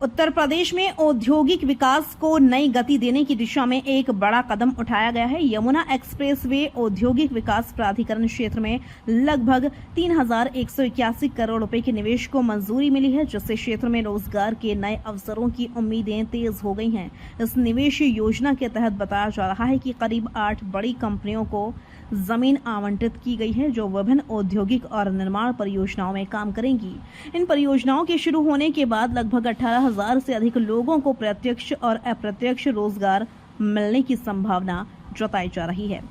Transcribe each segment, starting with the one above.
उत्तर प्रदेश में औद्योगिक विकास को नई गति देने की दिशा में एक बड़ा कदम उठाया गया है। यमुना एक्सप्रेसवे औद्योगिक विकास प्राधिकरण क्षेत्र में लगभग 3,181 करोड़ रुपए के निवेश को मंजूरी मिली है, जिससे क्षेत्र में रोजगार के नए अवसरों की उम्मीदें तेज हो गई हैं। इस निवेश योजना के तहत बताया जा रहा है कि करीब 8 बड़ी कंपनियों को जमीन आवंटित की गई है, जो विभिन्न औद्योगिक और निर्माण परियोजनाओं में काम करेंगी। इन परियोजनाओं के शुरू होने के बाद लगभग 18,000 से अधिक लोगों को प्रत्यक्ष और अप्रत्यक्ष रोजगार मिलने की संभावना जताई जा रही है।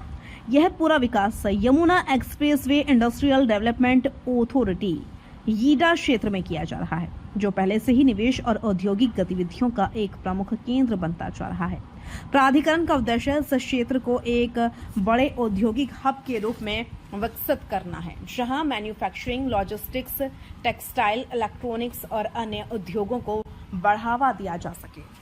यह पूरा विकास Yamuna expressway industrial development authority YEIDA क्षेत्र में किया जा रहा है, जो पहले से ही निवेश और औद्योगिक गतिविधियों का एक प्रमुख केंद्र बनता जा रहा है। प्राधिकरण का उद्देश्य इस क्षेत्र को एक बड़े औद्योगिक हब के रूप में विकसित करना है, जहां मैन्युफैक्चरिंग, लॉजिस्टिक्स, टेक्सटाइल, इलेक्ट्रॉनिक्स और अन्य उद्योगों को बढ़ावा दिया जा सके।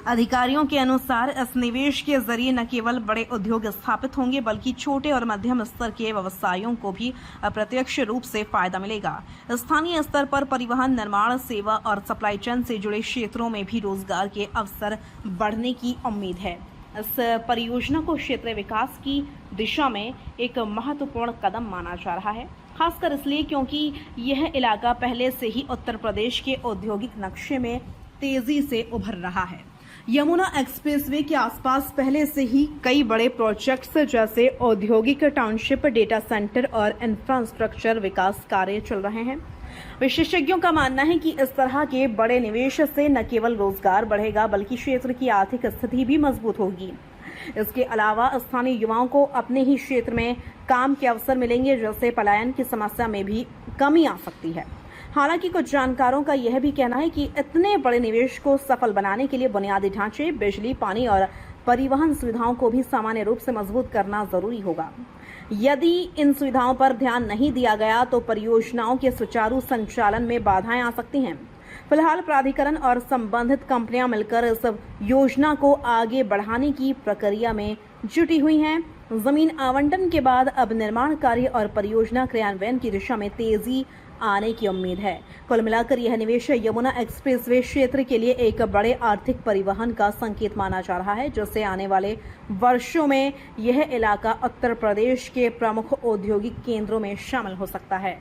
अधिकारियों के अनुसार इस निवेश के जरिए न केवल बड़े उद्योग स्थापित होंगे, बल्कि छोटे और मध्यम स्तर के व्यवसायों को भी अप्रत्यक्ष रूप से फायदा मिलेगा। स्थानीय स्तर पर परिवहन, निर्माण, सेवा और सप्लाई चेन से जुड़े क्षेत्रों में भी रोजगार के अवसर बढ़ने की उम्मीद है। इस परियोजना को क्षेत्रीय विकास की दिशा में एक महत्वपूर्ण कदम माना जा रहा है, खासकर इसलिए क्योंकि यह इलाका पहले से ही उत्तर प्रदेश के औद्योगिक नक्शे में तेजी से उभर रहा है। यमुना एक्सप्रेसवे के आसपास पहले से ही कई बड़े प्रोजेक्ट्स जैसे औद्योगिक टाउनशिप, डेटा सेंटर और इंफ्रास्ट्रक्चर विकास कार्य चल रहे हैं। विशेषज्ञों का मानना है कि इस तरह के बड़े निवेश से न केवल रोजगार बढ़ेगा, बल्कि क्षेत्र की आर्थिक स्थिति भी मजबूत होगी। इसके अलावा स्थानीय युवाओं को अपने ही क्षेत्र में काम के अवसर मिलेंगे, जिससे पलायन की समस्या में भी कमी आ सकती है। हालांकि कुछ जानकारों का यह भी कहना है कि इतने बड़े निवेश को सफल बनाने के लिए बुनियादी ढांचे, बिजली, पानी और परिवहन सुविधाओं को भी सामान्य रूप से मजबूत करना जरूरी होगा। यदि इन सुविधाओं पर ध्यान नहीं दिया गया तो परियोजनाओं के सुचारू संचालन में बाधाएं आ सकती हैं। फिलहाल प्राधिकरण और संबंधित कंपनियां मिलकर इस योजना को आगे बढ़ाने की प्रक्रिया में जुटी हुई हैं। जमीन आवंटन के बाद अब निर्माण कार्य और परियोजना क्रियान्वयन की दिशा में तेजी आने की उम्मीद है। कुल मिलाकर यह निवेश यमुना एक्सप्रेसवे क्षेत्र के लिए एक बड़े आर्थिक परिवहन का संकेत माना जा रहा है, जिससे आने वाले वर्षों में यह इलाका उत्तर प्रदेश के प्रमुख औद्योगिक केंद्रों में शामिल हो सकता है।